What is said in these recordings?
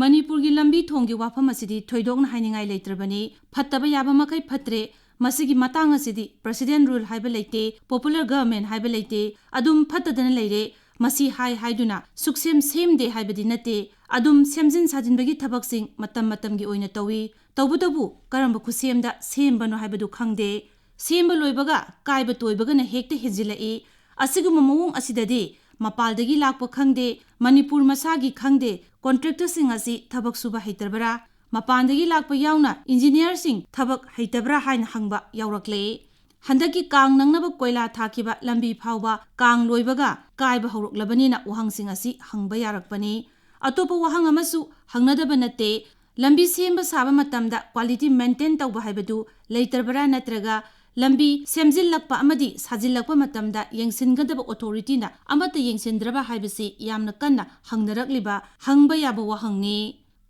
Manipuri lambi thonggi wafam asidi thoidokna hainingai leitrabani phattaba yaba makai phatre masigi matang asidi president rule haiba leite popular government haiba leite adum phattadana leire masi haiduna suksem semde haibadi nate adum semjin sajinbagi thabaksing matamgi oina tawi tawbudabu karamba khusemda sembano haibadu khangde semba loibaga kaiba toibaga na hekte hejilai asiguma mawong asidadi mapaldagi lakpa khangde Manipur masagi khangde contractor sing asi thabak suba heitabra mapandagi lakpa yauna engineer sing thabak heitabra hain hangba yaurakle handaki kang nangnaba koila thakiba lambi phawba kang loibaga kaiba horoklabani na wahang sing asi hangba yarakpani atopa wahang amasu hangnadaba nate lambi semba saba matamda quality maintain tawba haibadu leitabra natraga lambi semjillakpa amadi sajillakpa matamda yengsingadaba authority na amata yengsindraba haibasi yamna kanna hangnarakliba hangba yaba wahangni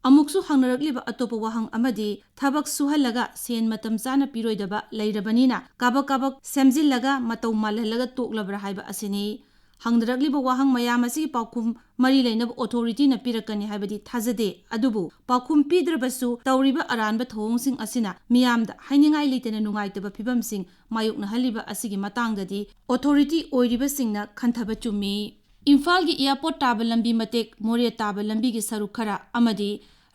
amuksu hangnarakliba atopa wahang amadi thabak suhalaga sen matam chana piroidaba leirabanina kabak semjillaga mataw malhalaga toklabra haiba asini hangnarakliba wahang mayamasi paukum mari leinab authority na pirakani haibadi thajade adubu paukum pidrabasu tawriba aranba thongsing asina miyamda hainingai leitena nungaitaba phibamsing mayukna haliba asigi matangdadi authority oiriba singna khanthaba chumi Imphal gi airport taba lambi matek more taba lambi gi saruk khara amadi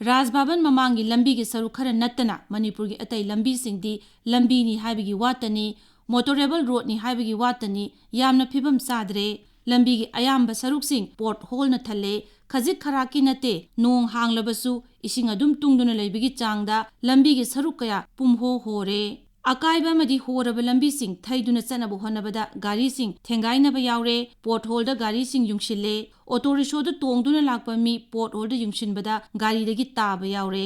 Rajbhavan mamangi lambi gi saruk khara nattana Manipur gi atai lambi singdi lambi ni haibigi watani motorable road ni haibigi watani yamna phibam sadre lambi gi ayamba saruk sing port hole na thale khajik kharaki nate nong hanglabasu ising adum tungduna leibigi changda lambi gi saruk kaya pumho hore akaiba madi horaba lambi sing thaiduna chanabu honabada gari sing thengainaba yaure port hole da gari sing yungshille auto rickshaw da tongduna lakpa mi port hole da yungshinbada gari dagi taba yaure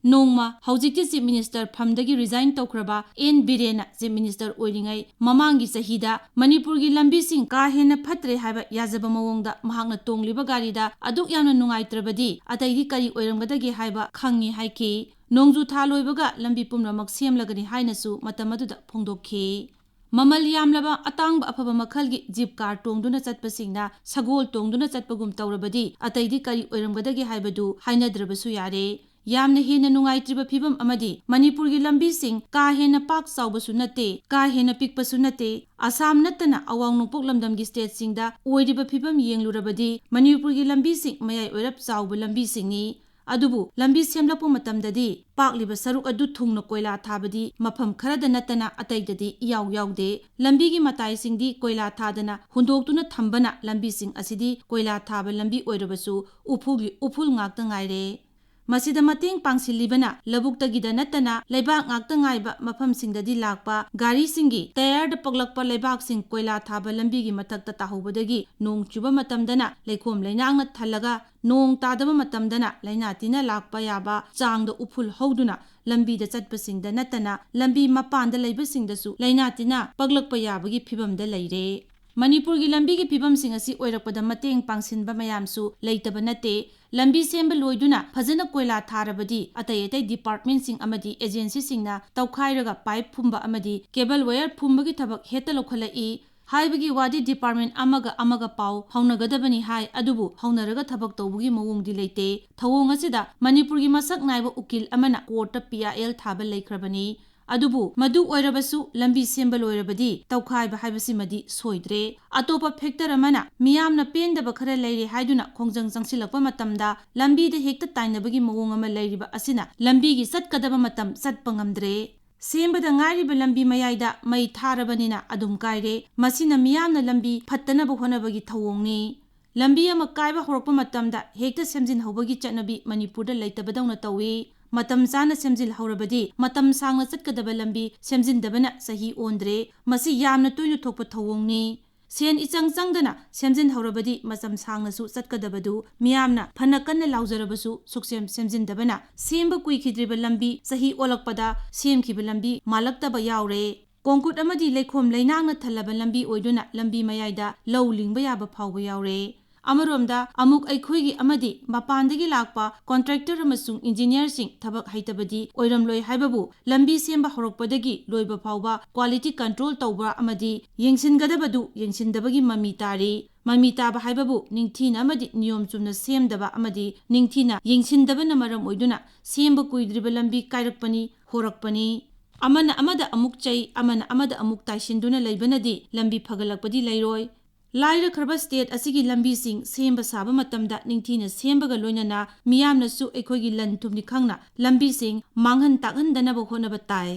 nongma haujikti chief minister phamdagi resign tawkraba N Birena chief minister oiringai mamangi sahida Manipur gi lambi sing ka hena phatre haiba yajaba mawongda mahakna tongliba gari da aduk yamna nungaitrabadi ataidi kari oiramgadagi haiba khangi haiki nongju thaloibaga lambi pumramak semlagani hainasu matamaduda phongdokhi mamal yamlaba atangba afaba makhalgi jeep car tongduna chatpasingna sagol tongduna chatpagum tawrabadi ataidi kari oiramgadagi haibadu hainadrabasu yare yamna hena nungaitriba phibam amadi Manipur gi lambi sing ka hena pak chawbasu nate ka hena pikpasu nate Assam natana awang nungpok lamdam gi state singda oiriba phibam yenglurabadi Manipur gi lambi sing mayai oirap chawba lambi singni adubu lambi semlapu matamdadi pakliba saruk adu thungna koila thabadi mafam kharada natana ataidadi yaude lambi gi matai singdi koila thadana hundoktuna thambana lambi sing asidi koila thaba lambi oirabasu uful ngakta ngaire masida mating pangsilibana labuktagida natana leibak ngakta ngaiba mafam singdadi lakpa gari singi tayar da paglakpa leibak sing koila thaba lambi gi mathakta tahubadagi nong chuba matamdana leikhom leinangna thalaga nong tadaba matamdana laina tina lakpa yaba changda uful hoduna lambi da chatpasingda natana lambi mapanda leibasingdasu laina tina paglakpa yabagi phibamda leire Manipur gi lambi gi phibam sing asi oirakpada mateng pangsinba mayamsu leitaba nate lambi semba loiduna phajana koila tharabadi atai department sing amadi agency singna tawkhairaga pipe phumba amadi cable wire phumba gi thabak heta lokhalai haibagi wadi department amaga pau haunagadabani hai adubu haunaraga thabak tawbugi mawongdi leite thawong asida Manipur gi masak naiba ukil amana court PIL thaba leikrabani adubu madu oirabasu lambi semba loirabadi tawkhaiba haibasi madi soidre atopa factor amana miyamna pendaba khara leire haiduna khongjang jangsilakpa matamda lambi de hekta tainabagi mawong ama leiriba asina lambi gi satkadaba matam satpa ngamdre sembada ngairiba lambi mayaida mai tharabanina adum kaire masina miyamna lambi phattanaba honabagi thawongni lambi ama kaiba horokpa matamda hekta semjin hobagi chanabi Manipurda leitabadawna tawi matam chana semjil haurabadi matam sangna chatkadaba lambi semjindabana sahi ondre masi yamna toinu thokpa thawongni sen ichang changdana semjin haurabadi masam sangna su chatkadabadu miyamna phanakanna laujarabasu suksem semjindabana semba kuikhidriba lambi sahi olakpada semkhiba lambi malaktaba yaure kongkut amadi leikhom leinangna thalaba lambi oiduna lambi mayaida law lingba yaba phawba yaure Amaromda amuk aikhoigi amadi mapandagi lakpa contractor amasung engineer sing thabak haitabadi oiramloi haibabu lambi semba horokpadagi loiba phawba quality control tawba amadi yengsingadabadu yengsindabagi mami tari ꯃꯃꯤ ꯇꯥꯕ ꯍꯥꯏꯕꯕꯨ ꯅꯤꯡꯊꯤꯅ ꯑꯃꯗꯤ ꯅꯤꯌꯣꯝ ꯆꯨꯝꯅ ꯁꯦꯝꯗꯕ ꯑꯃꯗꯤ ꯅꯤꯡꯊꯤꯅ ꯌꯦꯡꯁꯤꯟꯗꯕꯅ ꯃꯔꯝ ꯑꯣꯏꯗꯨꯅ ꯁꯦꯝꯕ ꯀꯨꯏꯗ꯭ꯔꯤꯕ ꯂꯝꯕꯤ ꯀꯥꯏꯔꯛꯄꯅꯤ, ꯍꯣꯔꯛꯄꯅꯤ꯫ ꯑꯃꯅ ꯑꯃꯗ ꯑꯃꯨꯛ ꯆꯩ, ꯑꯃꯅ ꯑꯃꯗ ꯑꯃꯨꯛ ꯇꯥꯏꯁꯤꯟꯗꯨꯅ ꯂꯩꯕꯅꯗꯤ ꯂꯝꯕꯤ ꯐꯒꯠꯂꯛꯄꯗꯤ ꯂꯩꯔꯣꯏ꯫ ꯂꯥꯏꯔꯈ꯭ꯔꯕ ꯁ꯭ꯇꯦꯠ ꯑꯁꯤꯒꯤ ꯂꯝꯕꯤꯁꯤꯡ ꯁꯦꯝꯕ ꯁꯥꯕ ꯃꯇꯝꯗ ꯅꯤꯡꯊꯤꯅ ꯁꯦꯝꯕꯒ ꯂꯣꯏꯅꯅ ꯃꯤꯌꯥꯝꯅꯁꯨ ꯑꯩꯈꯣꯏꯒꯤ ꯂꯟ ꯊꯨꯝꯅꯤ ꯈꯪꯅ ꯂꯝꯕꯤꯁꯤꯡ ꯃꯥꯡꯍꯟ ꯇꯥꯛꯍꯟꯗꯅꯕ ꯍꯣꯠꯅꯕ ꯇꯥꯏ꯫